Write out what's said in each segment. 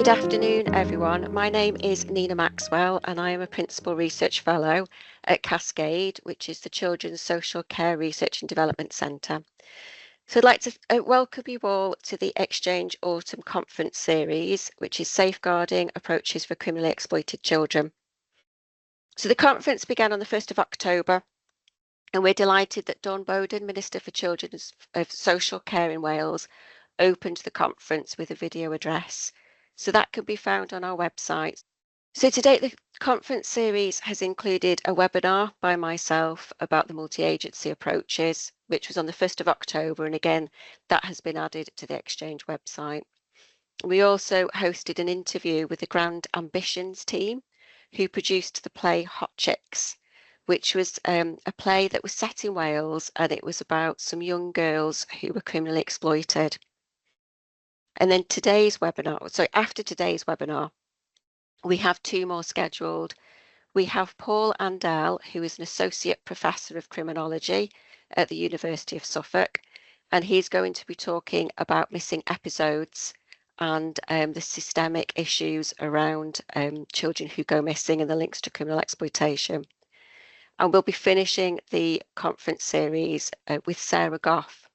Good afternoon, everyone. My name is Nina Maxwell, and I am a Principal Research Fellow at Cascade, which is the Children's Social Care Research and Development Centre. So I'd like to welcome you all to the ExChange Autumn Conference Series, which is Safeguarding Approaches for Criminally Exploited Children. So the conference began on the 1st of October, and we're delighted that Dawn Bowden, Minister for Children's Social Care in Wales, opened the conference with a video address. So that can be found on our website. So today the conference series has included a webinar by myself about the multi-agency approaches, which was on the 1st of October, and again that has been added to the ExChange website. We also hosted an interview with the Grand Ambitions team, who produced the play Hot Chicks, which was a play that was set in Wales, and it was about some young girls who were criminally exploited. And then after today's webinar, we have two more scheduled. We have Paul Andell, who is an Associate Professor of Criminology at the University of Suffolk, and he's going to be talking about missing episodes and the systemic issues around children who go missing and the links to criminal exploitation. And we'll be finishing the conference series with Sarah Goff,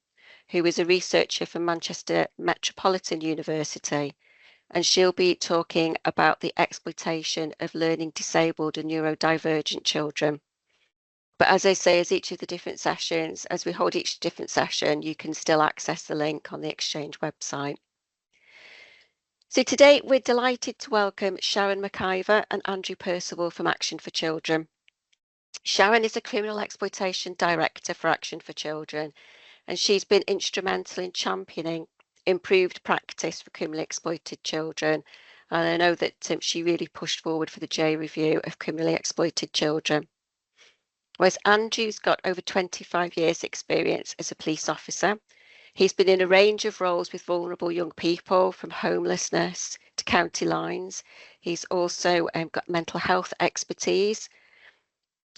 who is a researcher from Manchester Metropolitan University, and she'll be talking about the exploitation of learning disabled and neurodivergent children. But as I say, as we hold each different session, you can still access the link on the ExChange website. So today we're delighted to welcome Sharon Maciver and Andrew Percival from Action for Children. Sharon is a Criminal Exploitation Director for Action for Children, and she's been instrumental in championing improved practice for criminally exploited children. And I know that she really pushed forward for the J review of criminally exploited children. Whereas Andrew's got over 25 years experience as a police officer. He's been in a range of roles with vulnerable young people, from homelessness to county lines. He's also got mental health expertise.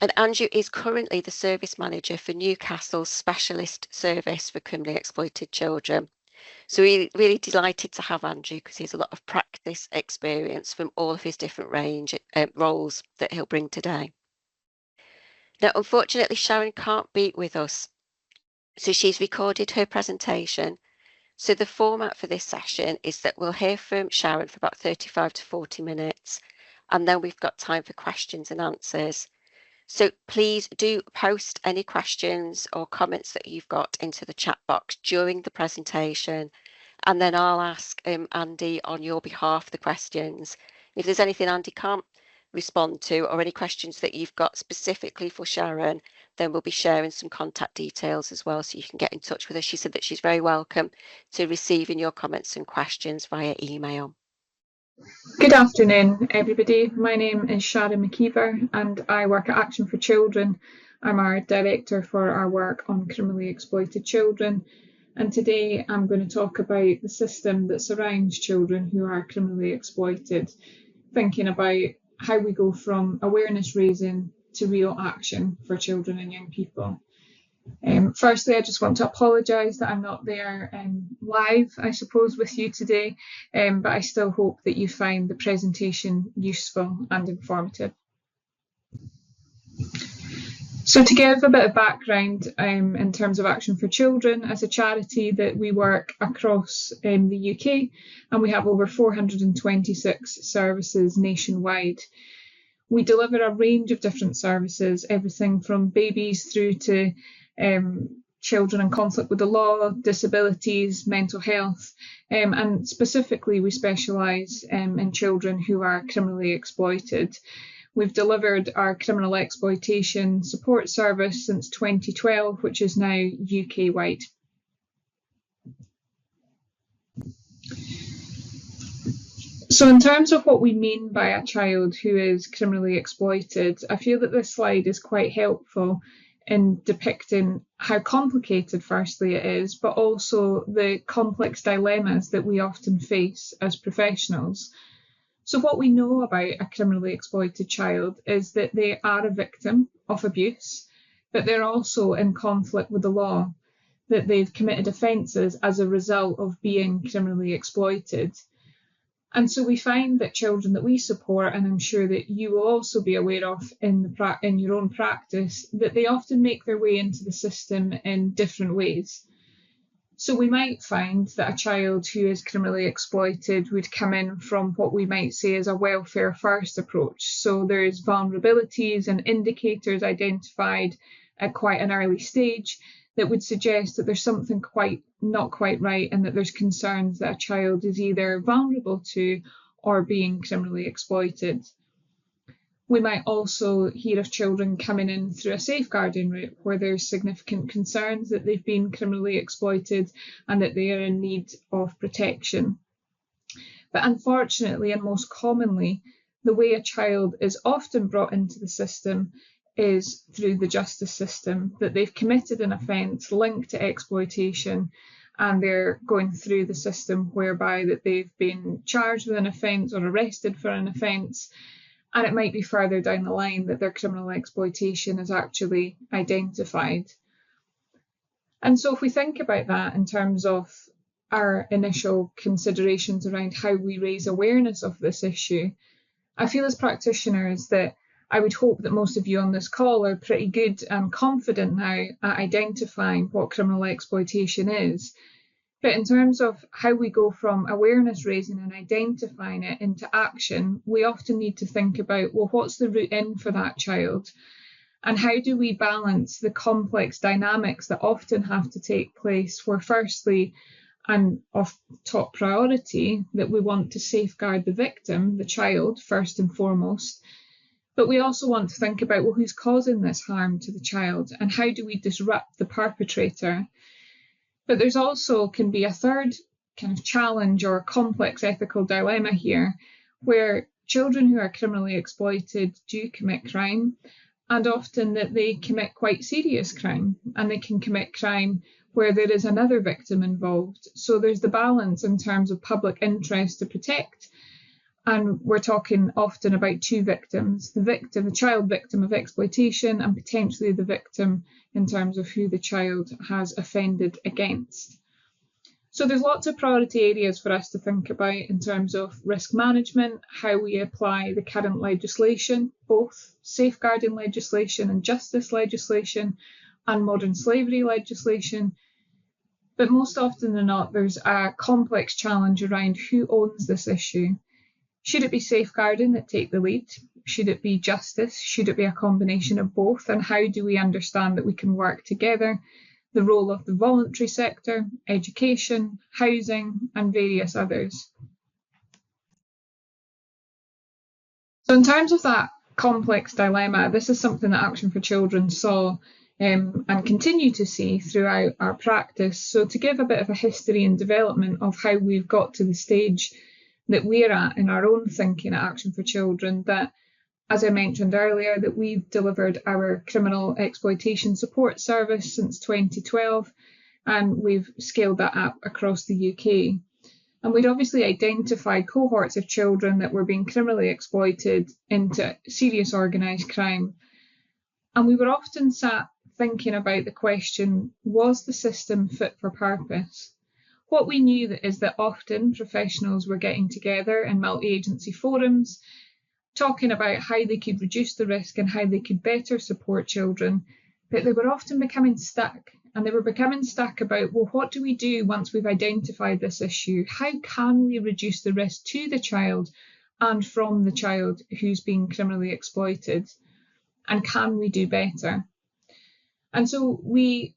And Andrew is currently the service manager for Newcastle's Specialist Service for Criminally Exploited Children. So we're really delighted to have Andrew, because he has a lot of practice experience from all of his different roles that he'll bring today. Now, unfortunately, Sharon can't be with us, so she's recorded her presentation. So the format for this session is that we'll hear from Sharon for about 35 to 40 minutes, and then we've got time for questions and answers. So please do post any questions or comments that you've got into the chat box during the presentation, and then I'll ask Andy on your behalf the questions. If there's anything Andy can't respond to, or any questions that you've got specifically for Sharon, then we'll be sharing some contact details as well, so you can get in touch with her. She said that she's very welcome to receiving your comments and questions via email. Good afternoon, everybody. My name is Sharon Maciver, and I work at Action for Children. I'm our director for our work on criminally exploited children. And today I'm going to talk about the system that surrounds children who are criminally exploited, thinking about how we go from awareness raising to real action for children and young people. Firstly, I just want to apologise that I'm not there live, I suppose, with you today, but I still hope that you find the presentation useful and informative. So to give a bit of background in terms of Action for Children, as a charity that we work across the UK, and we have over 426 services nationwide. We deliver a range of different services, everything from babies through to children in conflict with the law, disabilities, mental health, and specifically we specialise in children who are criminally exploited. We've delivered our criminal exploitation support service since 2012, which is now UK-wide. So in terms of what we mean by a child who is criminally exploited, I feel that this slide is quite helpful in depicting how complicated, firstly, it is, but also the complex dilemmas that we often face as professionals. So what we know about a criminally exploited child is that they are a victim of abuse, but they're also in conflict with the law, that they've committed offences as a result of being criminally exploited. And so we find that children that we support, and I'm sure that you will also be aware of in your own practice, that they often make their way into the system in different ways. So we might find that a child who is criminally exploited would come in from what we might say is a welfare first approach. So there's vulnerabilities and indicators identified at quite an early stage that would suggest that there's something not quite right, and that there's concerns that a child is either vulnerable to or being criminally exploited. We might also hear of children coming in through a safeguarding route where there's significant concerns that they've been criminally exploited and that they are in need of protection. But unfortunately, and most commonly, the way a child is often brought into the system is through the justice system, that they've committed an offence linked to exploitation, and they're going through the system whereby that they've been charged with an offence or arrested for an offence, and it might be further down the line that their criminal exploitation is actually identified. And so if we think about that in terms of our initial considerations around how we raise awareness of this issue, I feel as practitioners that I would hope that most of you on this call are pretty good and confident now at identifying what criminal exploitation is. But in terms of how we go from awareness raising and identifying it into action, we often need to think about, well, what's the route in for that child? And how do we balance the complex dynamics that often have to take place where, firstly, and of top priority, that we want to safeguard the victim, the child, first and foremost. But we also want to think about, well, who's causing this harm to the child, and how do we disrupt the perpetrator? But there's also can be a third kind of challenge or complex ethical dilemma here, where children who are criminally exploited do commit crime, and often that they commit quite serious crime, and they can commit crime where there is another victim involved. So there's the balance in terms of public interest to protect. And we're talking often about two victims, the child victim of exploitation, and potentially the victim in terms of who the child has offended against. So there's lots of priority areas for us to think about in terms of risk management, how we apply the current legislation, both safeguarding legislation and justice legislation and modern slavery legislation. But most often than not, there's a complex challenge around who owns this issue. Should it be safeguarding that take the lead? Should it be justice? Should it be a combination of both? And how do we understand that we can work together? The role of the voluntary sector, education, housing, and various others. So in terms of that complex dilemma, this is something that Action for Children saw and continue to see throughout our practice. So to give a bit of a history and development of how we've got to the stage that we're at in our own thinking at Action for Children, that, as I mentioned earlier, that we've delivered our criminal exploitation support service since 2012, and we've scaled that up across the UK. And we'd obviously identified cohorts of children that were being criminally exploited into serious organised crime. And we were often sat thinking about the question, was the system fit for purpose? What we knew is that often professionals were getting together in multi-agency forums, talking about how they could reduce the risk and how they could better support children, but they were often becoming stuck. And they were becoming stuck about, well, what do we do once we've identified this issue? How can we reduce the risk to the child and from the child who's being criminally exploited? And can we do better? And so we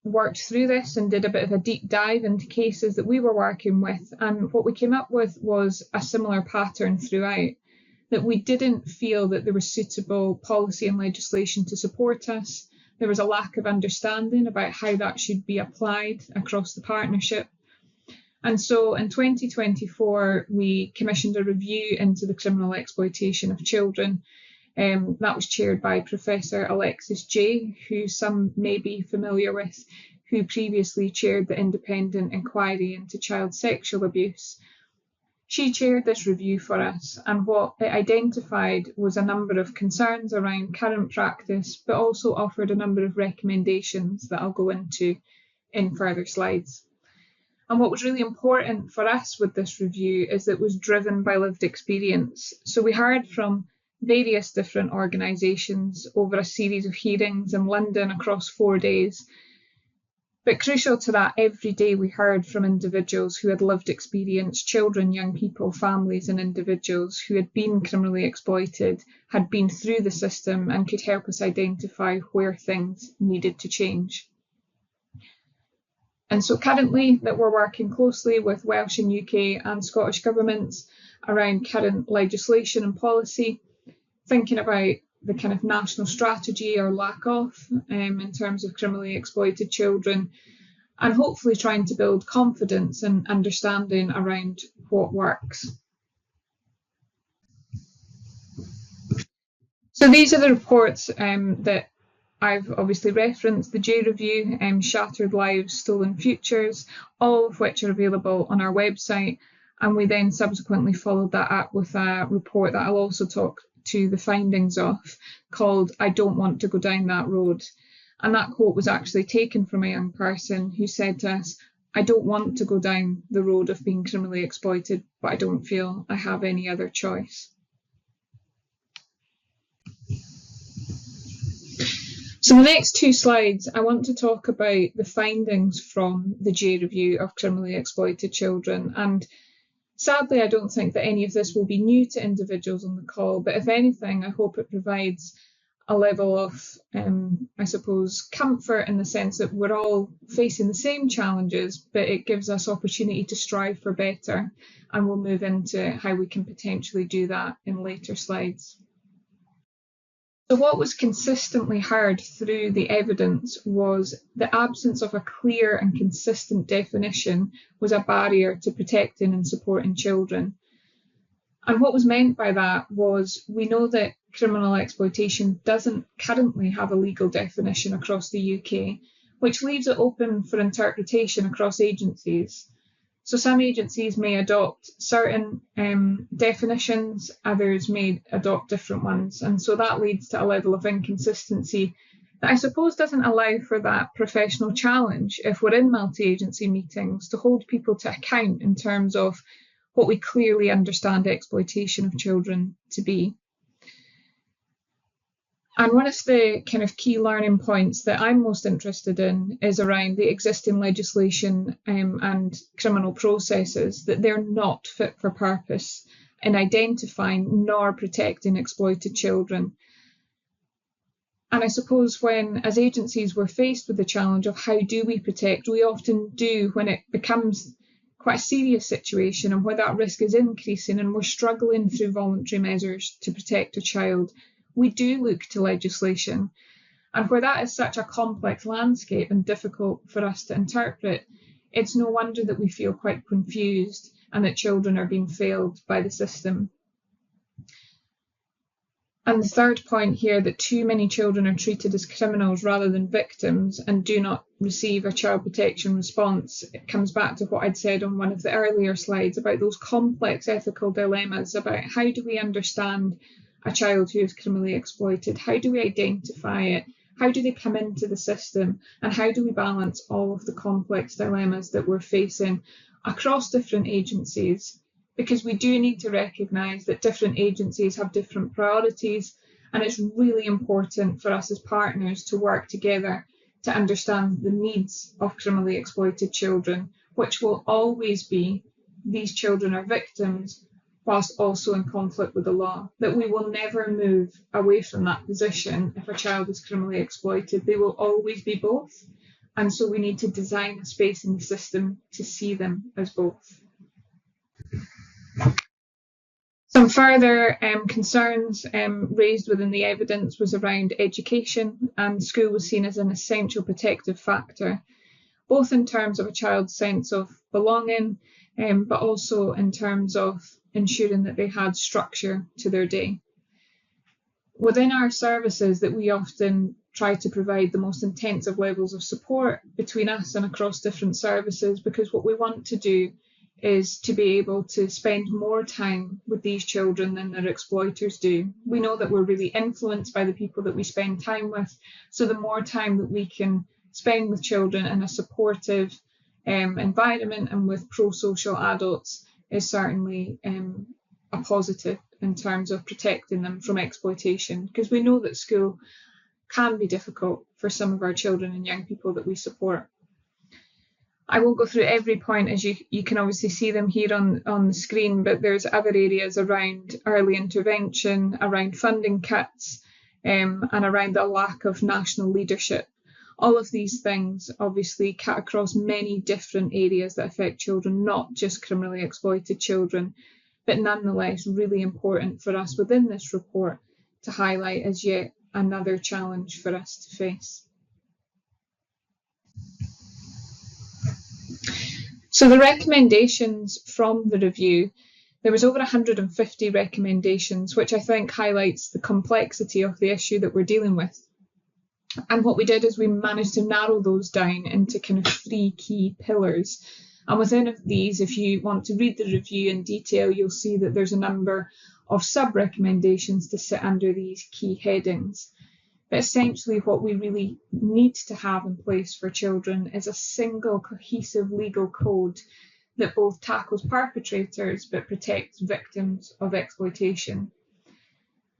worked through this and did a bit of a deep dive into cases that we were working with. And what we came up with was a similar pattern throughout, that we didn't feel that there was suitable policy and legislation to support us. There was a lack of understanding about how that should be applied across the partnership. And so in 2024, we commissioned a review into the criminal exploitation of children. That was chaired by Professor Alexis Jay, who some may be familiar with, who previously chaired the independent inquiry into child sexual abuse. She chaired this review for us, and what it identified was a number of concerns around current practice, but also offered a number of recommendations that I'll go into in further slides. And what was really important for us with this review is that it was driven by lived experience. So we heard from various different organisations over a series of hearings in London across 4 days. But crucial to that, every day we heard from individuals who had lived experience, children, young people, families and individuals who had been criminally exploited, had been through the system and could help us identify where things needed to change. And so currently that we're working closely with Welsh and UK and Scottish governments around current legislation and policy, thinking about the kind of national strategy or lack of in terms of criminally exploited children, and hopefully trying to build confidence and understanding around what works. So these are the reports that I've obviously referenced: the J Review, Shattered Lives, Stolen Futures, all of which are available on our website. And we then subsequently followed that up with a report that I'll also talk to the findings of, called I Don't Want to Go Down That Road. And that quote was actually taken from a young person who said to us, I don't want to go down the road of being criminally exploited, but I don't feel I have any other choice. So the next 2 slides, I want to talk about the findings from the J Review of criminally exploited children. And sadly, I don't think that any of this will be new to individuals on the call, but if anything, I hope it provides a level of, I suppose, comfort in the sense that we're all facing the same challenges, but it gives us opportunity to strive for better. And we'll move into how we can potentially do that in later slides. So what was consistently heard through the evidence was the absence of a clear and consistent definition was a barrier to protecting and supporting children. And what was meant by that was, we know that criminal exploitation doesn't currently have a legal definition across the UK, which leaves it open for interpretation across agencies. So some agencies may adopt certain definitions, others may adopt different ones. And so that leads to a level of inconsistency that I suppose doesn't allow for that professional challenge if we're in multi-agency meetings to hold people to account in terms of what we clearly understand exploitation of children to be. And one of the kind of key learning points that I'm most interested in is around the existing legislation and criminal processes, that they're not fit for purpose in identifying nor protecting exploited children. And I suppose when, as agencies, we're faced with the challenge of how do we protect, we often do when it becomes quite a serious situation and where that risk is increasing and we're struggling through voluntary measures to protect a child, we do look to legislation. And where that is such a complex landscape and difficult for us to interpret, it's no wonder that we feel quite confused and that children are being failed by the system. And the third point here, that too many children are treated as criminals rather than victims and do not receive a child protection response. It comes back to what I'd said on one of the earlier slides about those complex ethical dilemmas about how do we understand a child who is criminally exploited, how do we identify it, how do they come into the system, and how do we balance all of the complex dilemmas that we're facing across different agencies. Because we do need to recognise that different agencies have different priorities, and it's really important for us as partners to work together to understand the needs of criminally exploited children, which will always be these children are victims whilst also in conflict with the law, that we will never move away from that position if a child is criminally exploited. They will always be both, and so we need to design a space in the system to see them as both. Some further concerns raised within the evidence was around education, and school was seen as an essential protective factor, both in terms of a child's sense of belonging, but also in terms of ensuring that they had structure to their day. Within our services, that we often try to provide the most intensive levels of support between us and across different services, because what we want to do is to be able to spend more time with these children than their exploiters do. We know that we're really influenced by the people that we spend time with, so the more time that we can spend with children in a supportive, environment and with pro-social adults is certainly a positive in terms of protecting them from exploitation, because we know that school can be difficult for some of our children and young people that we support. I won't go through every point, as you can obviously see them here on the screen, but there's other areas around early intervention, around funding cuts, and around the lack of national leadership. All of these things obviously cut across many different areas that affect children, not just criminally exploited children, but nonetheless really important for us within this report to highlight as yet another challenge for us to face. So the recommendations from the review, there was over 150 recommendations, which I think highlights the complexity of the issue that we're dealing with. And what we did is we managed to narrow those down into kind of 3 key pillars. And within these, if you want to read the review in detail, you'll see that there's a number of sub-recommendations to sit under these key headings. But essentially what we really need to have in place for children is a single cohesive legal code that both tackles perpetrators but protects victims of exploitation.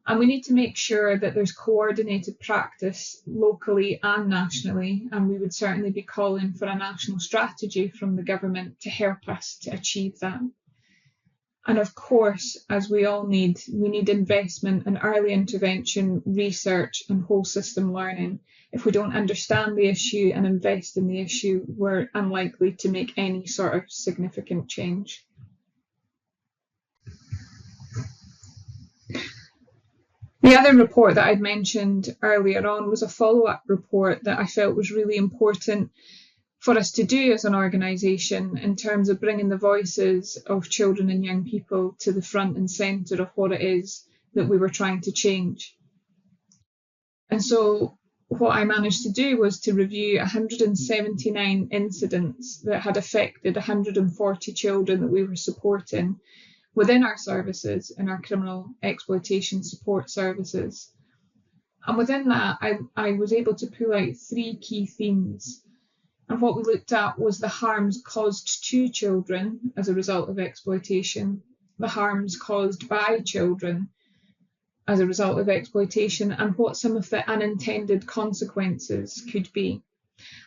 And we need to make sure that there's coordinated practice locally and nationally, and we would certainly be calling for a national strategy from the government to help us to achieve that. And of course, as we all need, we need investment in early intervention, research and whole system learning. If we don't understand the issue and invest in the issue, we're unlikely to make any sort of significant change. The other report that I'd mentioned earlier on was a follow-up report that I felt was really important for us to do as an organisation in terms of bringing the voices of children and young people to the front and centre of what it is that we were trying to change. And so what I managed to do was to review 179 incidents that had affected 140 children that we were supporting within our services, in our criminal exploitation support services. And within that, I was able to pull out 3 key themes. And what we looked at was the harms caused to children as a result of exploitation, the harms caused by children as a result of exploitation, and what some of the unintended consequences could be.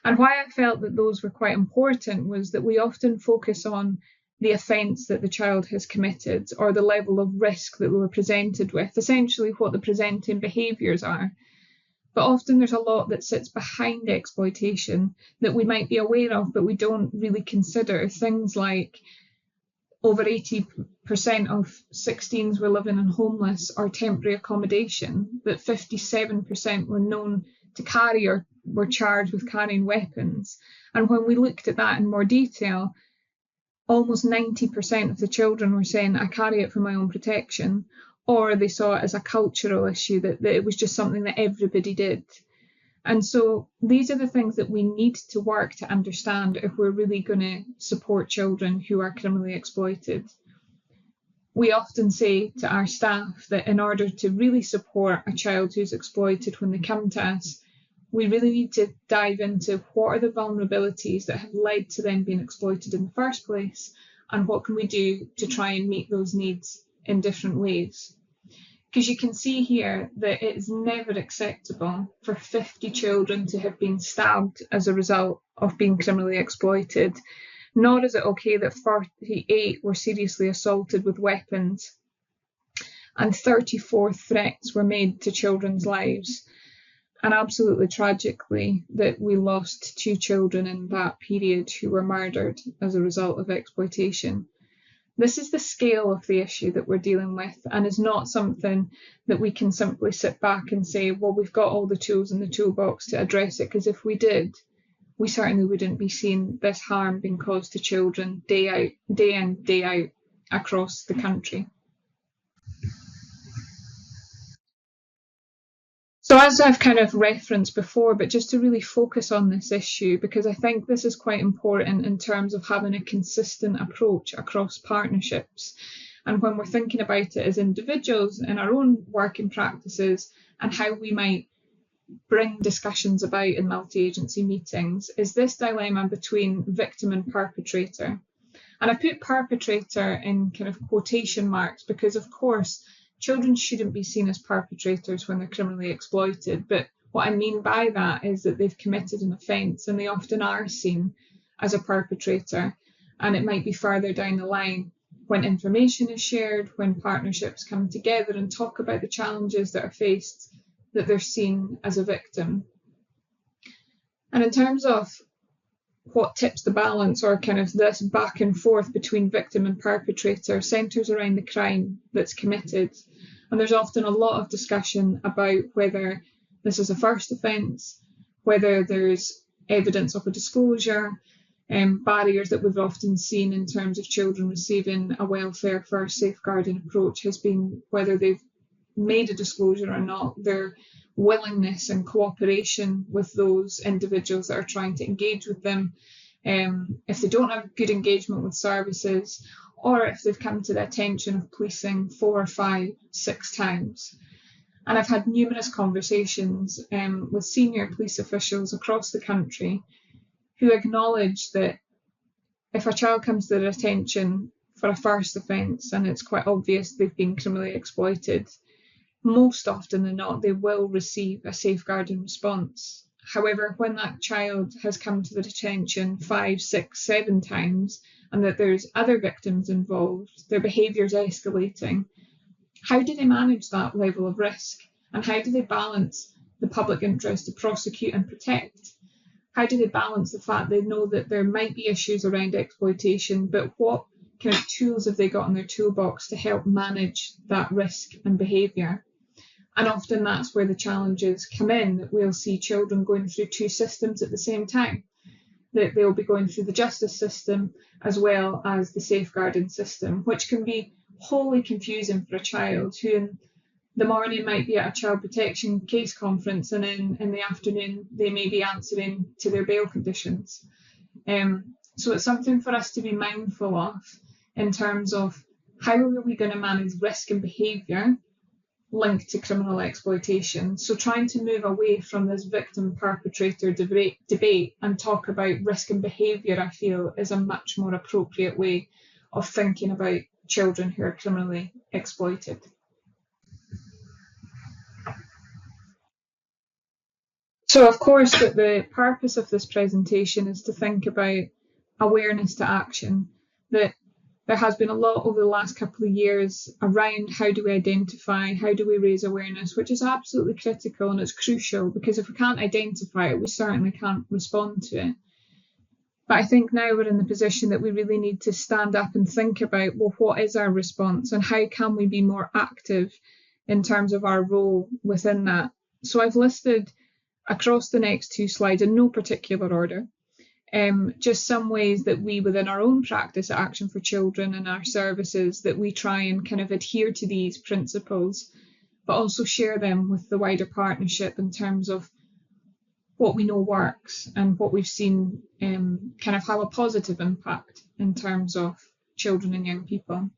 And why I felt that those were quite important was that we often focus on the offence that the child has committed or the level of risk that we were presented with, essentially what the presenting behaviours are. But often there's a lot that sits behind exploitation that we might be aware of, but we don't really consider. Things like over 80% of 16s were living in homeless or temporary accommodation, that 57% were known to carry or were charged with carrying weapons. And when we looked at that in more detail, almost 90% of the children were saying, I carry it for my own protection, or they saw it as a cultural issue, that it was just something that everybody did. And so these are the things that we need to work to understand if we're really going to support children who are criminally exploited. We often say to our staff that in order to really support a child who's exploited when they come to us, we really need to dive into what are the vulnerabilities that have led to them being exploited in the first place, and what can we do to try and meet those needs in different ways. Because you can see here that it is never acceptable for 50 children to have been stabbed as a result of being criminally exploited, nor is it okay that 48 were seriously assaulted with weapons and 34 threats were made to children's lives. And absolutely tragically that we lost 2 children in that period who were murdered as a result of exploitation. This is the scale of the issue that we're dealing with, and is not something that we can simply sit back and say, well, we've got all the tools in the toolbox to address it, because if we did, we certainly wouldn't be seeing this harm being caused to children day in, day out across the country. So as I've kind of referenced before, but just to really focus on this issue, because I think this is quite important in terms of having a consistent approach across partnerships. And when we're thinking about it as individuals in our own working practices and how we might bring discussions about in multi-agency meetings is this dilemma between victim and perpetrator. And I put perpetrator in kind of quotation marks because, of course, children shouldn't be seen as perpetrators when they're criminally exploited. But what I mean by that is that they've committed an offence, and they often are seen as a perpetrator. And it might be further down the line when information is shared, when partnerships come together and talk about the challenges that are faced, that they're seen as a victim. And in terms of what tips the balance, or kind of this back and forth between victim and perpetrator, centres around the crime that's committed. And there's often a lot of discussion about whether this is a first offence, whether there's evidence of a disclosure, barriers that we've often seen in terms of children receiving a welfare first safeguarding approach has been whether they've made a disclosure or not, their willingness and cooperation with those individuals that are trying to engage with them, if they don't have good engagement with services, or if they've come to the attention of policing 4, 5, 6 times. And I've had numerous conversations with senior police officials across the country who acknowledge that if a child comes to their attention for a first offence and it's quite obvious they've been criminally exploited, most often than not, they will receive a safeguarding response. However, when that child has come to the attention 5, 6, 7 times and that there's other victims involved, their behaviour is escalating, how do they manage that level of risk? And how do they balance the public interest to prosecute and protect? How do they balance the fact they know that there might be issues around exploitation, but what kind of tools have they got in their toolbox to help manage that risk and behaviour? And often that's where the challenges come in, that we'll see children going through 2 systems at the same time, that they'll be going through the justice system as well as the safeguarding system, which can be wholly confusing for a child who in the morning might be at a child protection case conference and then in the afternoon they may be answering to their bail conditions. So it's something for us to be mindful of in terms of how are we going to manage risk and behaviour linked to criminal exploitation. So trying to move away from this victim-perpetrator debate and talk about risk and behaviour, I feel, is a much more appropriate way of thinking about children who are criminally exploited. So of course that the purpose of this presentation is to think about awareness to action, that there has been a lot over the last couple of years around how do we identify, how do we raise awareness, which is absolutely critical and it's crucial, because if we can't identify it, we certainly can't respond to it. But I think now we're in the position that we really need to stand up and think about, well, what is our response and how can we be more active in terms of our role within that? So I've listed across the next 2 slides in no particular order, just some ways that we within our own practice at Action for Children and our services that we try and kind of adhere to these principles, but also share them with the wider partnership in terms of what we know works and what we've seen kind of have a positive impact in terms of children and young people.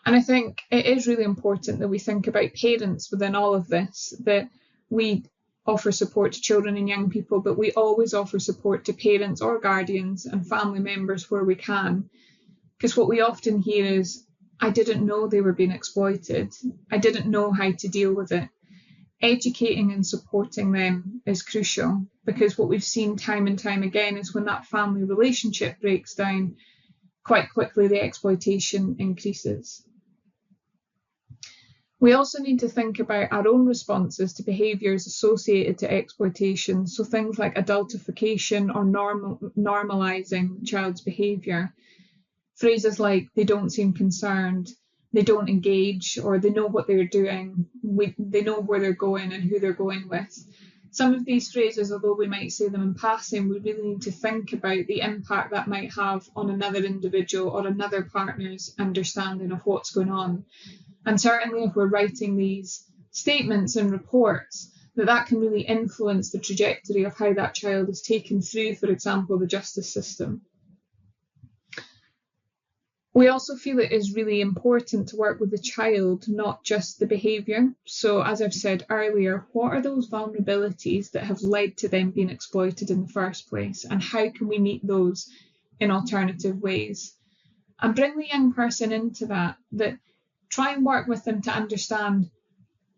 And I think it is really important that we think about parents within all of this, that we offer support to children and young people, but we always offer support to parents or guardians and family members where we can. Because what we often hear is, I didn't know they were being exploited. I didn't know how to deal with it. Educating and supporting them is crucial, because what we've seen time and time again is when that family relationship breaks down, quite quickly the exploitation increases. We also need to think about our own responses to behaviours associated to exploitation, so things like adultification or normalising the child's behaviour. Phrases like, they don't seem concerned, they don't engage, or they know what they're doing, they know where they're going and who they're going with. Some of these phrases, although we might say them in passing, we really need to think about the impact that might have on another individual or another partner's understanding of what's going on. And certainly if we're writing these statements and reports, that can really influence the trajectory of how that child is taken through, for example, the justice system. We also feel it is really important to work with the child, not just the behaviour. So as I've said earlier, what are those vulnerabilities that have led to them being exploited in the first place? And how can we meet those in alternative ways? And bring the young person into that try and work with them to understand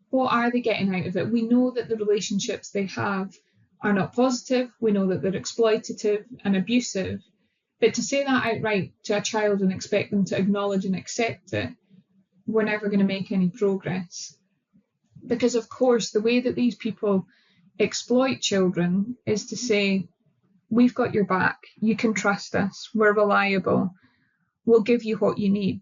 what are they getting out of it. We know that the relationships they have are not positive. We know that they're exploitative and abusive. But to say that outright to a child and expect them to acknowledge and accept it, we're never going to make any progress. Because, of course, the way that these people exploit children is to say, we've got your back, you can trust us, we're reliable, we'll give you what you need.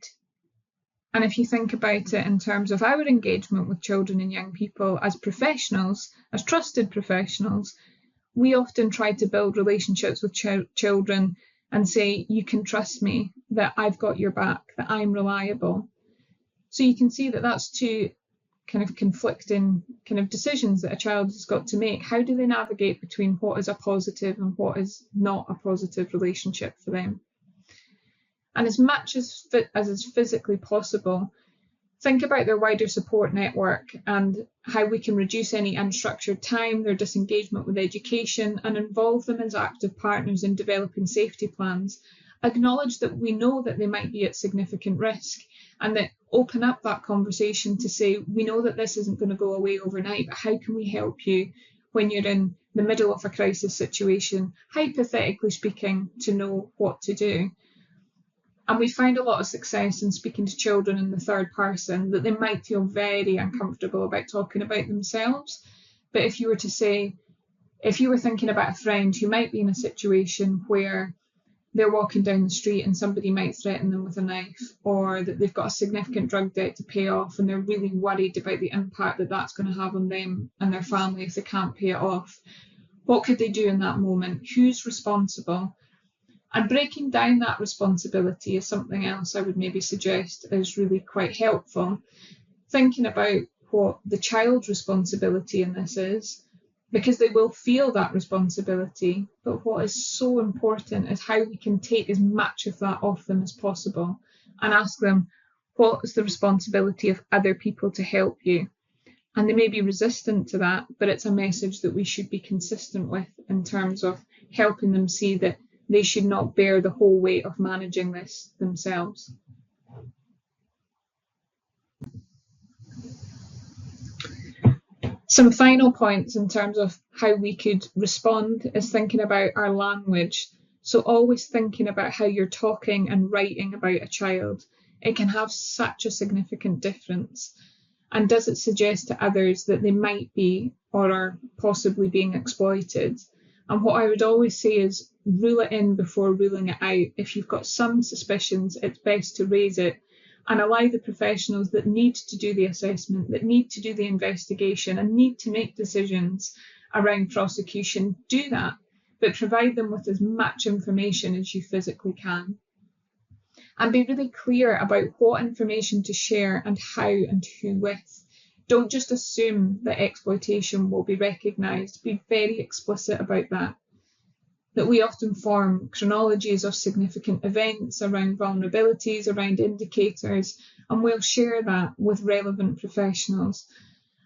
And if you think about it in terms of our engagement with children and young people as professionals, as trusted professionals, we often try to build relationships with children and say, you can trust me, that I've got your back, that I'm reliable. So you can see that that's two kind of conflicting kind of decisions that a child has got to make. How do they navigate between what is a positive and what is not a positive relationship for them? And as much as is physically possible, think about their wider support network and how we can reduce any unstructured time, their disengagement with education, and involve them as active partners in developing safety plans. Acknowledge that we know that they might be at significant risk, and that open up that conversation to say, we know that this isn't going to go away overnight, but how can we help you when you're in the middle of a crisis situation, hypothetically speaking, to know what to do? And we find a lot of success in speaking to children in the third person, that they might feel very uncomfortable about talking about themselves. But if you were to say, if you were thinking about a friend who might be in a situation where they're walking down the street and somebody might threaten them with a knife, or that they've got a significant drug debt to pay off and they're really worried about the impact that that's going to have on them and their family if they can't pay it off, what could they do in that moment? Who's responsible? And breaking down that responsibility is something else I would maybe suggest is really quite helpful. Thinking about what the child's responsibility in this is, because they will feel that responsibility, but what is so important is how we can take as much of that off them as possible and ask them, what is the responsibility of other people to help you? And they may be resistant to that, but it's a message that we should be consistent with in terms of helping them see that they should not bear the whole weight of managing this themselves. Some final points in terms of how we could respond is thinking about our language. So always thinking about how you're talking and writing about a child. It can have such a significant difference. And does it suggest to others that they might be or are possibly being exploited? And what I would always say is rule it in before ruling it out. If you've got some suspicions, it's best to raise it and allow the professionals that need to do the assessment, that need to do the investigation and need to make decisions around prosecution, do that, but provide them with as much information as you physically can. And be really clear about what information to share and how and who with. Don't just assume that exploitation will be recognised. Be very explicit about that. That we often form chronologies of significant events around vulnerabilities, around indicators, and we'll share that with relevant professionals.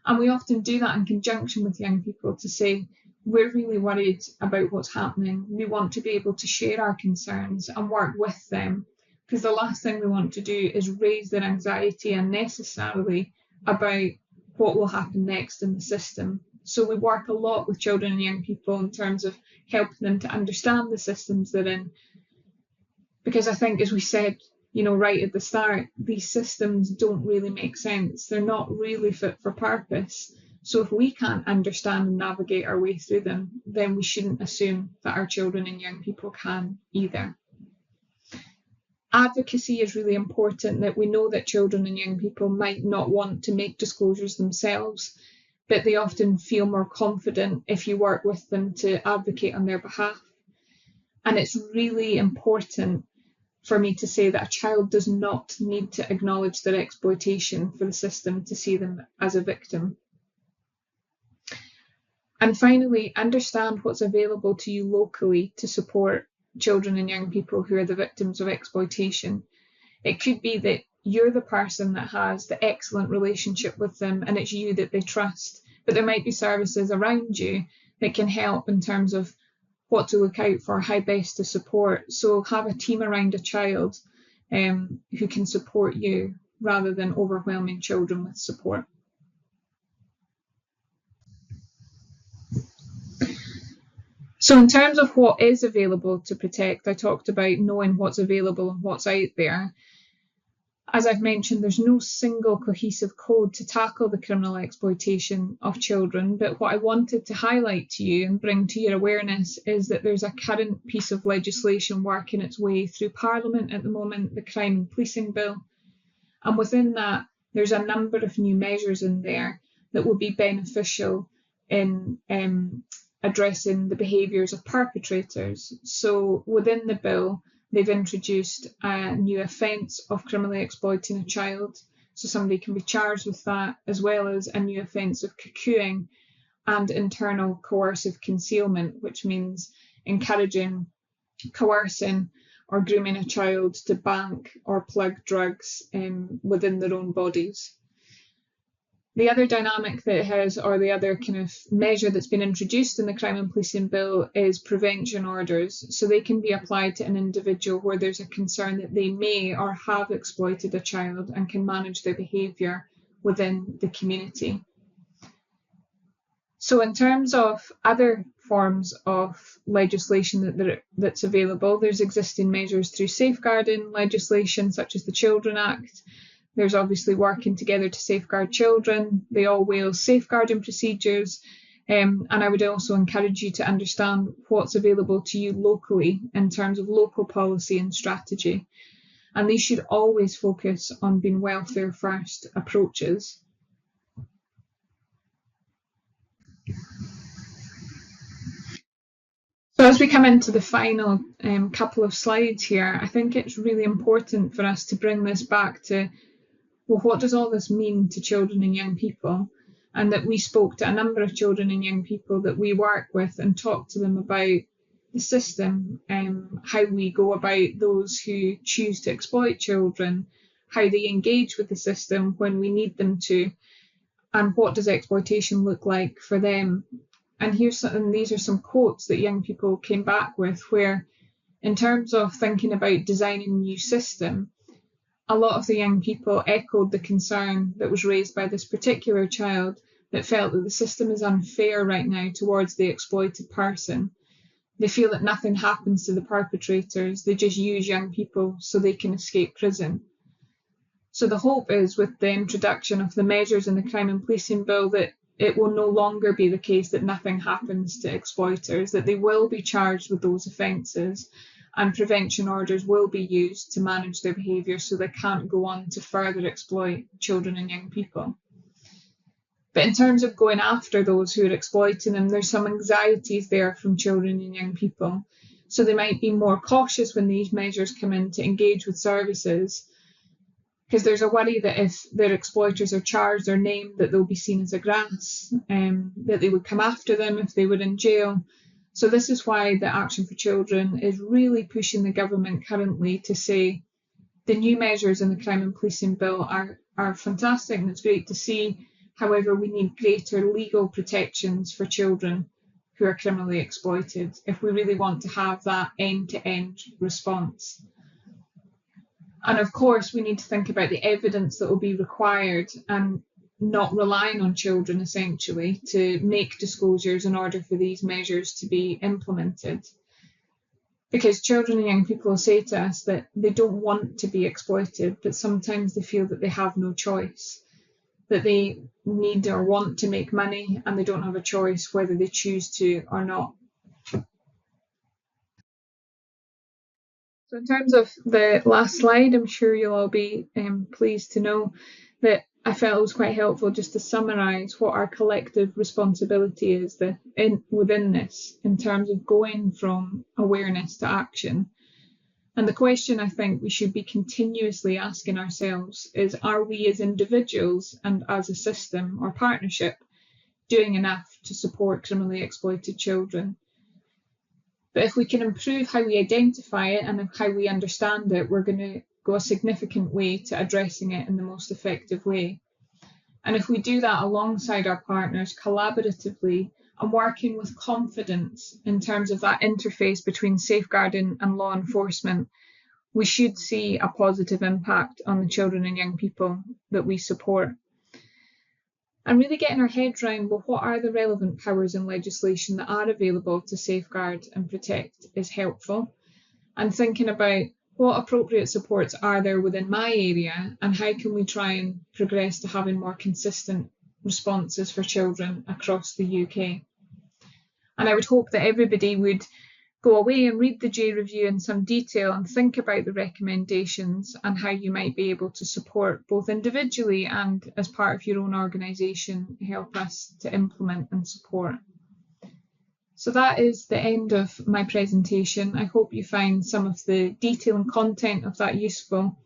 And we often do that in conjunction with young people to say, we're really worried about what's happening. We want to be able to share our concerns and work with them, because the last thing we want to do is raise their anxiety unnecessarily about what will happen next in the system. So we work a lot with children and young people in terms of helping them to understand the systems they're in. Because I think, as we said, right at the start, these systems don't really make sense. They're not really fit for purpose. So if we can't understand and navigate our way through them, then we shouldn't assume that our children and young people can either. Advocacy is really important, that we know that children and young people might not want to make disclosures themselves, but they often feel more confident if you work with them to advocate on their behalf. And it's really important for me to say that a child does not need to acknowledge their exploitation for the system to see them as a victim. And finally, understand what's available to you locally to support children and young people who are the victims of exploitation. It could be that you're the person that has the excellent relationship with them and it's you that they trust, but there might be services around you that can help in terms of what to look out for, how best to support. So have a team around a child who can support you rather than overwhelming children with support. So in terms of what is available to protect, I talked about knowing what's available and what's out there. As I've mentioned, there's no single cohesive code to tackle the criminal exploitation of children, but what I wanted to highlight to you and bring to your awareness is that there's a current piece of legislation working its way through Parliament at the moment, the Crime and Policing Bill, and within that there's a number of new measures in there that will be beneficial in addressing the behaviours of perpetrators. So within the bill, they've introduced a new offence of criminally exploiting a child, so somebody can be charged with that, as well as a new offence of cuckooing and internal coercive concealment, which means encouraging, coercing or grooming a child to bank or plug drugs within their own bodies. The other dynamic that it has, or the other kind of measure that's been introduced in the Crime and Policing Bill, is prevention orders. So they can be applied to an individual where there's a concern that they may or have exploited a child and can manage their behaviour within the community. So in terms of other forms of legislation that's available, there's existing measures through safeguarding legislation such as the Children Act. There's obviously working together to safeguard children, the All Wales safeguarding procedures, and I would also encourage you to understand what's available to you locally in terms of local policy and strategy. And these should always focus on being welfare first approaches. So as we come into the final couple of slides here, I think it's really important for us to bring this back to, well, what does all this mean to children and young people? And that we spoke to a number of children and young people that we work with and talked to them about the system, how we go about those who choose to exploit children, how they engage with the system when we need them to, and what does exploitation look like for them. And these are some quotes that young people came back with, where in terms of thinking about designing a new system, a lot of the young people echoed the concern that was raised by this particular child that felt that the system is unfair right now towards the exploited person. They feel that nothing happens to the perpetrators, they just use young people so they can escape prison. So the hope is, with the introduction of the measures in the Crime and Policing Bill, that it will no longer be the case that nothing happens to exploiters, that they will be charged with those offences, and prevention orders will be used to manage their behaviour so they can't go on to further exploit children and young people. But in terms of going after those who are exploiting them, there's some anxieties there from children and young people. So they might be more cautious when these measures come in to engage with services, because there's a worry that if their exploiters are charged or named, that they'll be seen as a grass, that they would come after them if they were in jail. So this is why the Action for Children is really pushing the government currently to say the new measures in the Crime and Policing Bill are fantastic and it's great to see. However, we need greater legal protections for children who are criminally exploited if we really want to have that end-to-end response. And of course, we need to think about the evidence that will be required and not relying on children, essentially, to make disclosures in order for these measures to be implemented. Because children and young people say to us that they don't want to be exploited, but sometimes they feel that they have no choice, that they need or want to make money and they don't have a choice whether they choose to or not. So in terms of the last slide, I'm sure you'll all be pleased to know that I felt it was quite helpful just to summarise what our collective responsibility is within this in terms of going from awareness to action. And the question I think we should be continuously asking ourselves is, are we as individuals and as a system or partnership doing enough to support criminally exploited children? But if we can improve how we identify it and how we understand it, we're going to go a significant way to addressing it in the most effective way. And if we do that alongside our partners collaboratively and working with confidence in terms of that interface between safeguarding and law enforcement, we should see a positive impact on the children and young people that we support. And really getting our heads around, well, what are the relevant powers in legislation that are available to safeguard and protect is helpful. And thinking about what appropriate supports are there within my area and how can we try and progress to having more consistent responses for children across the UK. And I would hope that everybody would go away and read the J review in some detail and think about the recommendations and how you might be able to support both individually and as part of your own organisation, help us to implement and support. So that is the end of my presentation. I hope you find some of the detail and content of that useful.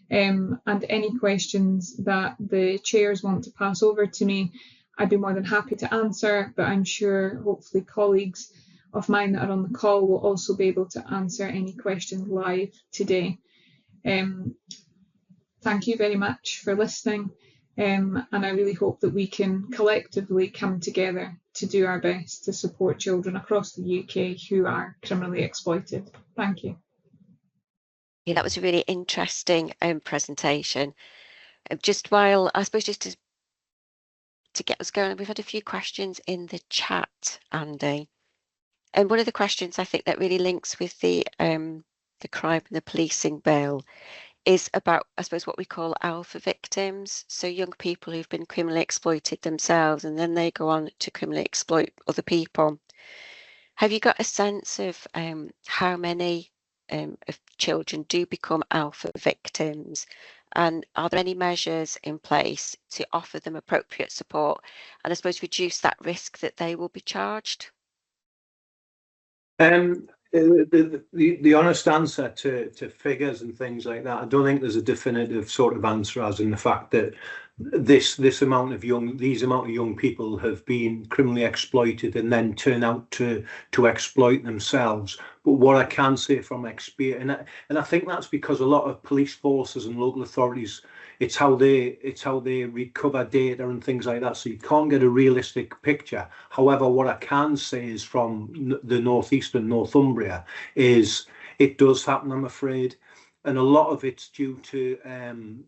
And any questions that the chairs want to pass over to me, I'd be more than happy to answer, but I'm sure hopefully colleagues of mine that are on the call will also be able to answer any questions live today. Thank you very much for listening, and I really hope that we can collectively come together to do our best to support children across the UK who are criminally exploited. Thank you. Yeah, that was a really interesting presentation. Just while, I suppose, just to get us going, we've had a few questions in the chat, Andy. And one of the questions I think that really links with the crime and the policing bill is about, I suppose, what we call alpha victims. So young people who've been criminally exploited themselves and then they go on to criminally exploit other people. Have you got a sense of how many of children do become alpha victims? And are there any measures in place to offer them appropriate support and I suppose reduce that risk that they will be charged? The honest answer to figures and things like that, I don't think there's a definitive sort of answer, as in the fact that these amount of young people have been criminally exploited and then turn out to exploit themselves. But what I can say from experience, and I think that's because a lot of police forces and local authorities, it's how they recover data and things like that, so you can't get a realistic picture. However, what I can say is from the northeast and Northumbria is it does happen, I'm afraid, and a lot of it's due to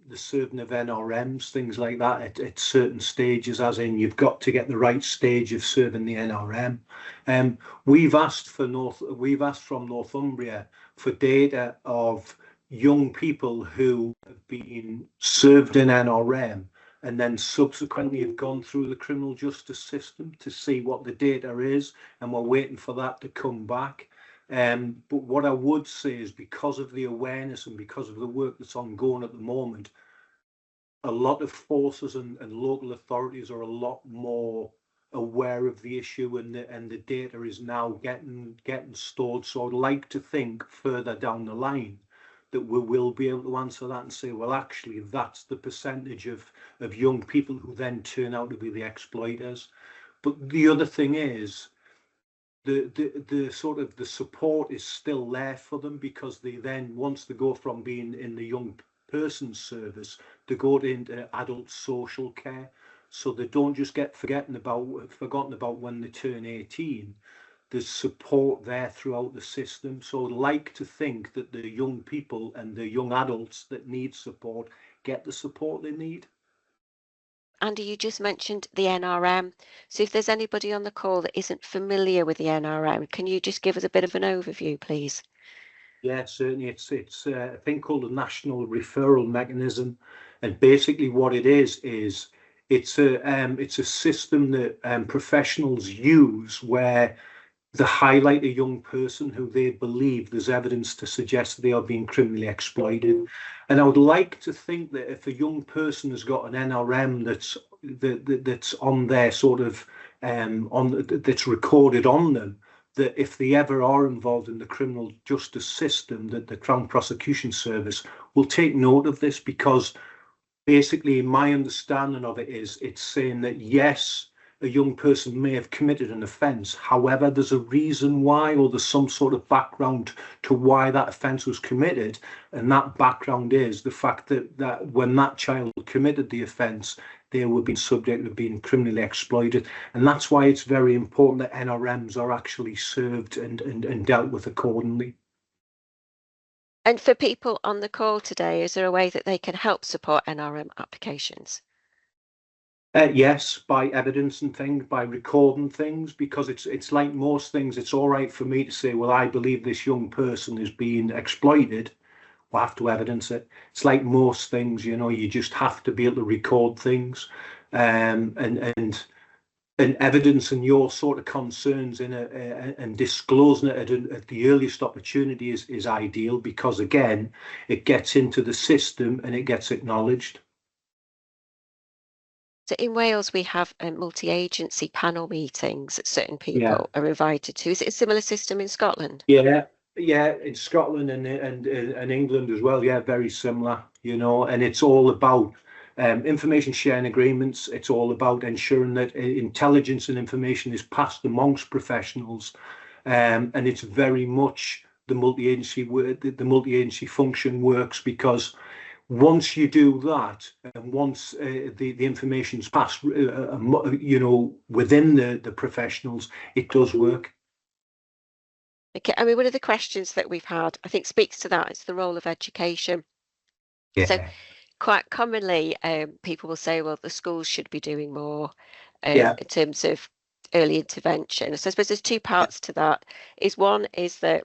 the serving of NRMs, things like that at certain stages, as in you've got to get the right stage of serving the NRM. We've asked from Northumbria for data of young people who have been served in NRM and then subsequently have gone through the criminal justice system to see what the data is, and we're waiting for that to come back. But what I would say is, because of the awareness and because of the work that's ongoing at the moment, a lot of forces and local authorities are a lot more aware of the issue, and the data is now getting stored. So I'd like to think further down the line that we will be able to answer that and say, well, actually, that's the percentage of young people who then turn out to be the exploiters. But the other thing is, the sort of the support is still there for them, because they then, once they go from being in the young person's service, they go into adult social care, so they don't just get forgotten about when they turn 18. There's support there throughout the system. So I'd like to think that the young people and the young adults that need support get the support they need. Andy, you just mentioned the NRM. So if there's anybody on the call that isn't familiar with the NRM, can you just give us a bit of an overview, please? Yeah, certainly. It's a thing called the National Referral Mechanism, and basically what it is it's a system that professionals use where they highlight a young person who they believe there's evidence to suggest they are being criminally exploited. And I would like to think that if a young person has got an NRM that's on their sort of that's recorded on them, that if they ever are involved in the criminal justice system, that the Crown Prosecution Service will take note of this, because basically my understanding of it is it's saying that yes, a young person may have committed an offence. However, there's a reason why, or there's some sort of background to why that offence was committed. And that background is the fact that when that child committed the offence, they were being subject to being criminally exploited. And that's why it's very important that NRMs are actually served and dealt with accordingly. And for people on the call today, is there a way that they can help support NRM applications? Yes, by evidence and things, by recording things, because it's like most things. It's all right for me to say, well, I believe this young person is being exploited. We'll have to evidence it. It's like most things, you know, you just have to be able to record things, and evidence and your sort of concerns and disclosing it at the earliest opportunity is ideal, because again, it gets into the system and it gets acknowledged. So in Wales, we have multi-agency panel meetings that certain people are invited to. Is it a similar system in Scotland? Yeah, in Scotland and England as well. Yeah, very similar, you know, and it's all about information sharing agreements. It's all about ensuring that intelligence and information is passed amongst professionals, and it's very much the multi-agency function works, because once you do that, and once the information's passed, you know, within the professionals, it does work. Okay, I mean, one of the questions that we've had, I think, speaks to that. It's the role of education. So quite commonly, people will say, well, the schools should be doing more in terms of early intervention. So I suppose there's two parts to that. One is that,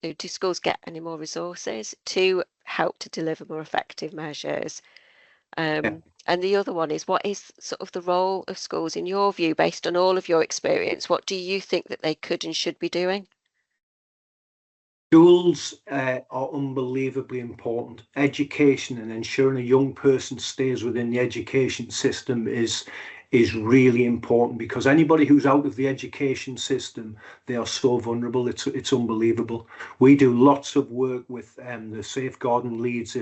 do schools get any more resources to help to deliver more effective measures? And the other one is, what is sort of the role of schools in your view, based on all of your experience? What do you think that they could and should be doing? Schools are unbelievably important. Education and ensuring a young person stays within the education system is really important, because anybody who's out of the education system, they are so vulnerable. It's unbelievable. We do lots of work with the safeguarding leads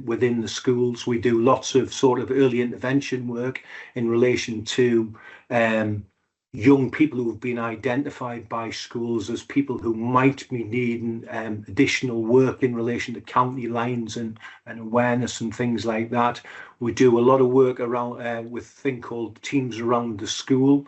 within the schools. We do lots of sort of early intervention work in relation to young people who have been identified by schools as people who might be needing additional work in relation to county lines and awareness and things like that. We do a lot of work around with a thing called Teams Around the School.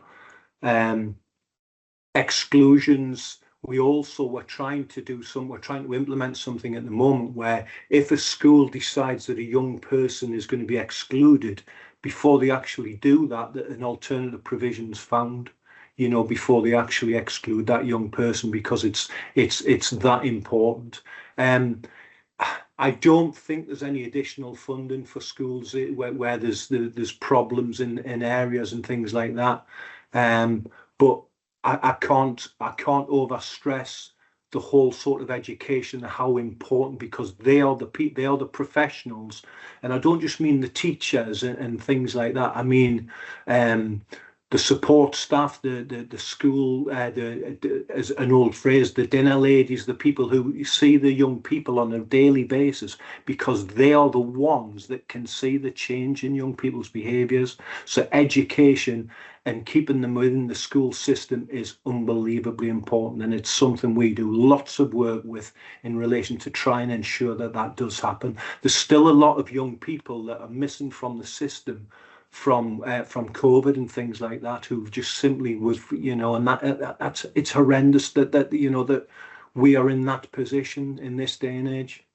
Exclusions. We're trying to implement something at the moment where if a school decides that a young person is going to be excluded, before they actually do that an alternative provision is found, you know, before they actually exclude that young person, because it's that important. I don't think there's any additional funding for schools where there's problems in areas and things like that. But I can't overstress the whole sort of education, how important, because they are the professionals, and I don't just mean the teachers and things like that. I mean the support staff, the school, as an old phrase, the dinner ladies, the people who see the young people on a daily basis, because they are the ones that can see the change in young people's behaviours. So education and keeping them within the school system is unbelievably important, and it's something we do lots of work with in relation to try and ensure that does happen. There's still a lot of young people that are missing from the system from COVID and things like that, who just simply was, you know, and that's it's horrendous that you know that we are in that position in this day and age.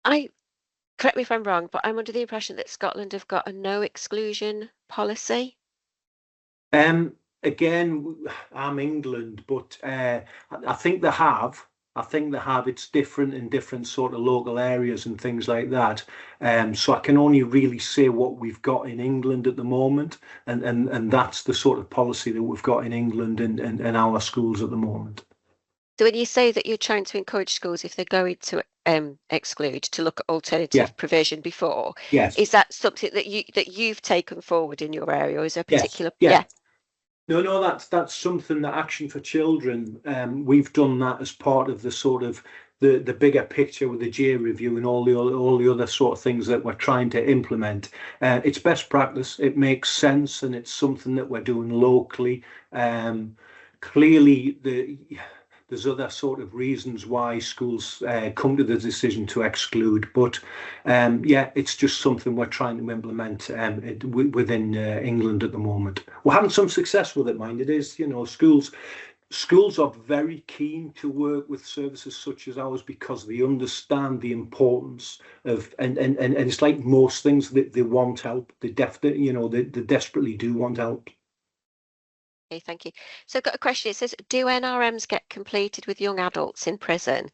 Correct me if I'm wrong, but I'm under the impression that Scotland have got a no exclusion policy. Again, I'm England, but I think they have. It's different in different sort of local areas and things like that. So I can only really say what we've got in England at the moment, and that's the sort of policy that we've got in England and our schools at the moment. So when you say that you're trying to encourage schools, if they're going to exclude, to look at alternative provision before, is that something that you've taken forward in your area, or is there a particular? No, that's something that Action for Children, we've done that as part of the sort of the bigger picture with the J review and all the other sort of things that we're trying to implement. It's best practice. It makes sense, and it's something that we're doing locally. Clearly, there's other sort of reasons why schools come to the decision to exclude, but yeah, it's just something we're trying to implement within England at the moment. We're having some success with it, mind it is, you know, schools are very keen to work with services such as ours because they understand the importance of, and it's like most things, that they want help. They definitely, you know, they desperately do want help. Okay, thank you. So I've got a question. It says, do NRMs get completed with young adults in prison,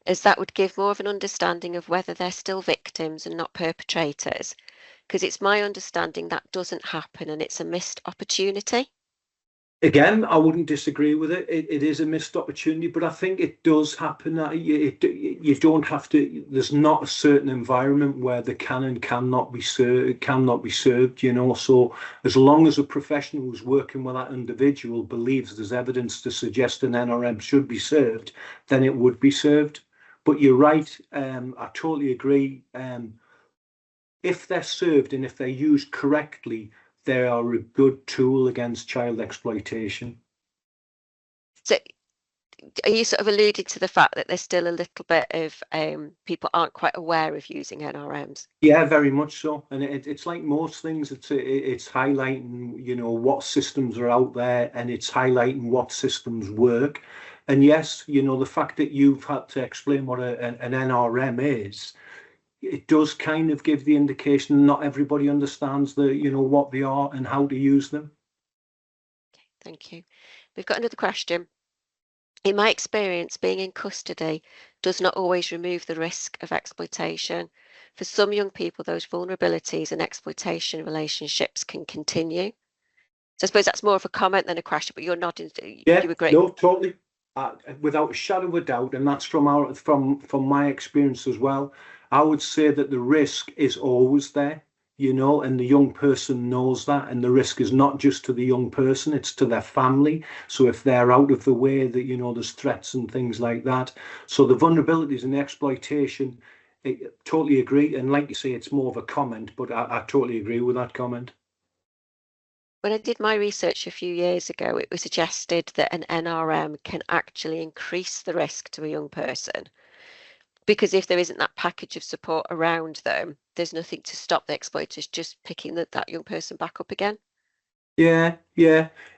as that would give more of an understanding of whether they're still victims and not perpetrators? Because it's my understanding that doesn't happen and it's a missed opportunity. Again, I wouldn't disagree with it. It is a missed opportunity, but I think it does happen. You don't have to. There's not a certain environment where the can and cannot be served. You know, so as long as a professional who's working with that individual believes there's evidence to suggest an NRM should be served, then it would be served. But you're right. I totally agree. If they're served and if they're used correctly, they are a good tool against child exploitation. So are you sort of alluding to the fact that there's still a little bit of people aren't quite aware of using NRMs? Yeah, very much so. And it's like most things, it's highlighting, you know, what systems are out there, and it's highlighting what systems work. And yes, you know, the fact that you've had to explain what an NRM is, it does kind of give the indication not everybody understands you know, what they are and how to use them. Okay, thank you. We've got another question. In my experience, being in custody does not always remove the risk of exploitation. For some young people, those vulnerabilities and exploitation relationships can continue. So I suppose that's more of a comment than a question, but you're nodding. Yeah, You agree? no, totally. Without a shadow of a doubt, and that's from my experience as well. I would say that the risk is always there, you know, and the young person knows that, and the risk is not just to the young person, it's to their family. So if they're out of the way, that, you know, there's threats and things like that. So the vulnerabilities and the exploitation, I totally agree. And like you say, it's more of a comment, but I totally agree with that comment. When I did my research a few years ago, it was suggested that an NRM can actually increase the risk to a young person, because if there isn't that package of support around them, there's nothing to stop the exploiters just picking that young person back up again. Yeah.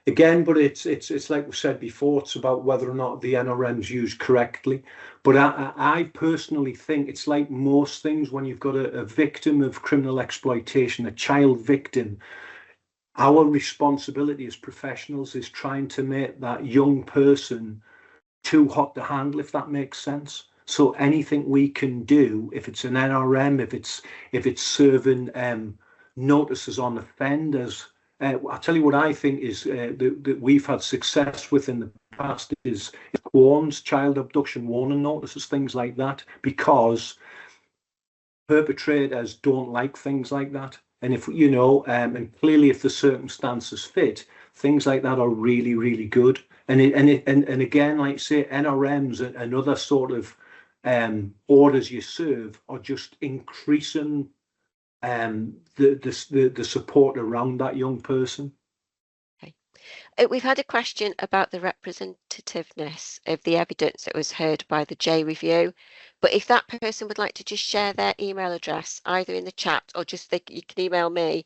Again, but it's like we said before, it's about whether or not the NRM's used correctly. But I personally think it's like most things when you've got a victim of criminal exploitation, a child victim. Our responsibility as professionals is trying to make that young person too hot to handle, if that makes sense. So anything we can do, if it's an NRM, if it's serving notices on offenders. I'll tell you what I think is that we've had success with in the past is warns, child abduction warning notices, things like that, because perpetrators don't like things like that. And if, you know, and clearly if the circumstances fit, things like that are really, really good. And again, like say, NRMs and other sort of orders you serve are just increasing the support around that young person. Okay. We've had a question about the representativeness of the evidence that was heard by the J review, but if that person would like to just share their email address either in the chat or just you can email me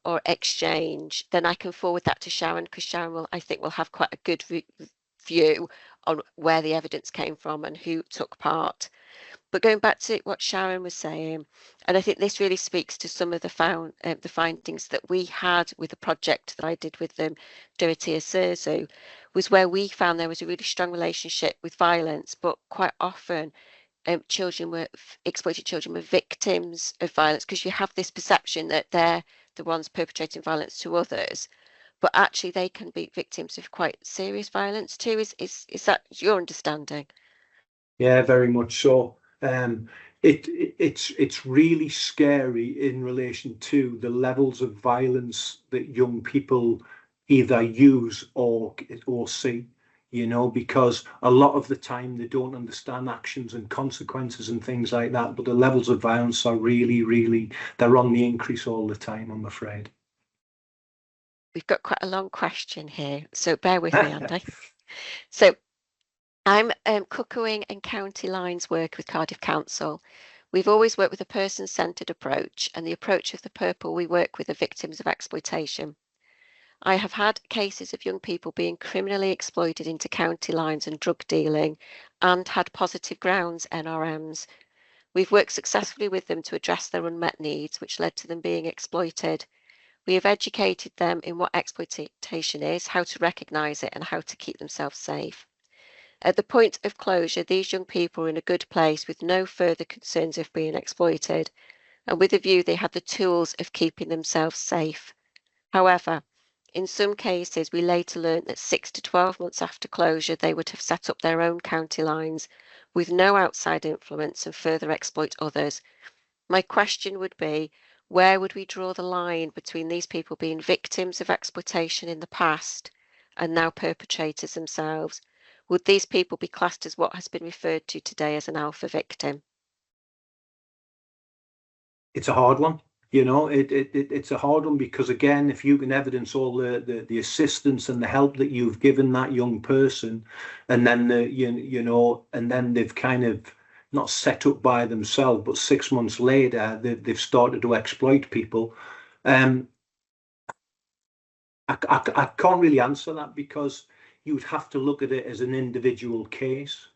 or ExChange, then I can forward that to Sharon, because Sharon I think will have quite a good view on where the evidence came from and who took part. But going back to what Sharon was saying, and I think this really speaks to some of the findings that we had with the project that I did with them, Dorothea Serzo, was where we found there was a really strong relationship with violence, but quite often exploited children were victims of violence, because you have this perception that they're the ones perpetrating violence to others, but actually they can be victims of quite serious violence too. Is that your understanding? Yeah, very much so. It's really scary in relation to the levels of violence that young people either use or see, you know, because a lot of the time they don't understand actions and consequences and things like that. But the levels of violence are really, they're on the increase all the time, I'm afraid. We've got quite a long question here, so bear with me, Andy. So I'm cuckooing and county lines work with Cardiff Council. We've always worked with a person-centred approach, and the approach of the people we work with are victims of exploitation. I have had cases of young people being criminally exploited into county lines and drug dealing and had positive grounds NRMs. We've worked successfully with them to address their unmet needs, which led to them being exploited. We have educated them in what exploitation is, how to recognise it, and how to keep themselves safe. At the point of closure, these young people were in a good place with no further concerns of being exploited, and with a view they had the tools of keeping themselves safe. However, in some cases, we later learned that 6 to 12 months after closure, they would have set up their own county lines with no outside influence and further exploit others. My question would be, where would we draw the line between these people being victims of exploitation in the past and now perpetrators themselves? Would these people be classed as what has been referred to today as an alpha victim? It's a hard one. You know, it's a hard one because, again, if you can evidence all the assistance and the help that you've given that young person, and then and then they've kind of not set up by themselves, but 6 months later they've started to exploit people. I can't really answer that because you would have to look at it as an individual case.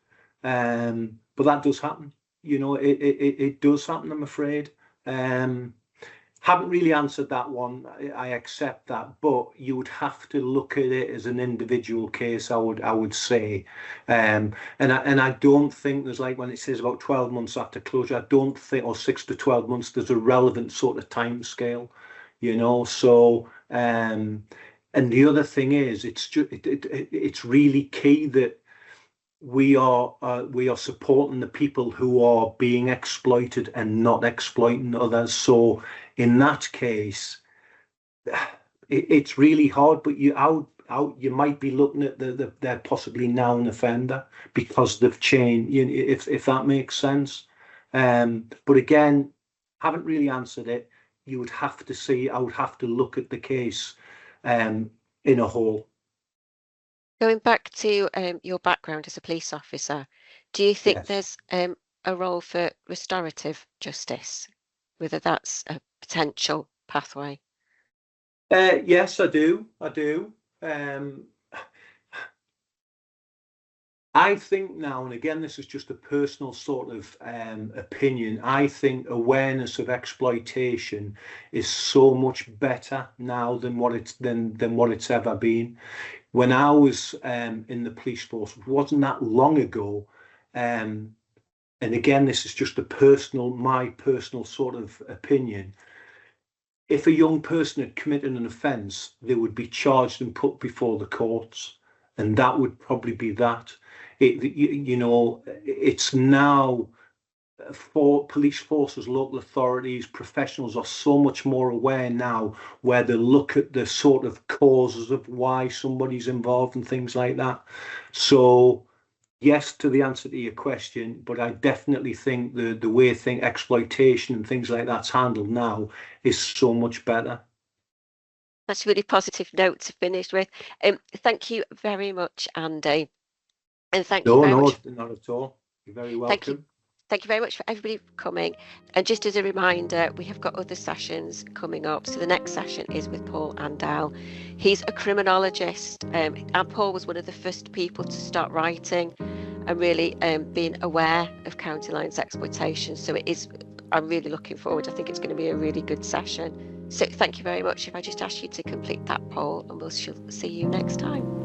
But that does happen. You know, it does happen, I'm afraid. Haven't really answered that one. I accept that, but you would have to look at it as an individual case. I would say, and I don't think there's, like when it says about 12 months after closure, I don't think, or 6 to 12 months, there's a relevant sort of time scale, you know. So and the other thing is, it's really key that we are supporting the people who are being exploited and not exploiting others. So in that case, it's really hard. But you might be looking at they're possibly now an offender because they've changed. You know, if that makes sense. But again, haven't really answered it. You would have to see. I would have to look at the case in a whole. Going back to your background as a police officer, do you think Yes. there's a role for restorative justice, whether that's a potential pathway? Yes, I do. I think now, and again, this is just a personal sort of opinion, I think awareness of exploitation is so much better now than what it's ever been. When I was in the police force, it wasn't that long ago, and again, this is just my personal sort of opinion. If a young person had committed an offence, they would be charged and put before the courts, and that would probably be that. It's now for police forces, local authorities, professionals are so much more aware now, where they look at the sort of causes of why somebody's involved and things like that. So yes, to the answer to your question, but I definitely think the way exploitation and things like that's handled now is so much better. That's a really positive note to finish with. Thank you very much, Andy. And thank you very much. Not at all. You're very welcome. Thank you. Thank you very much for everybody for coming. And just as a reminder, we have got other sessions coming up. So the next session is with Paul Andal. He's a criminologist, and Paul was one of the first people to start writing and really being aware of county lines exploitation. So I'm really looking forward. I think it's going to be a really good session. So thank you very much. If I just ask you to complete that poll, and we'll see you next time.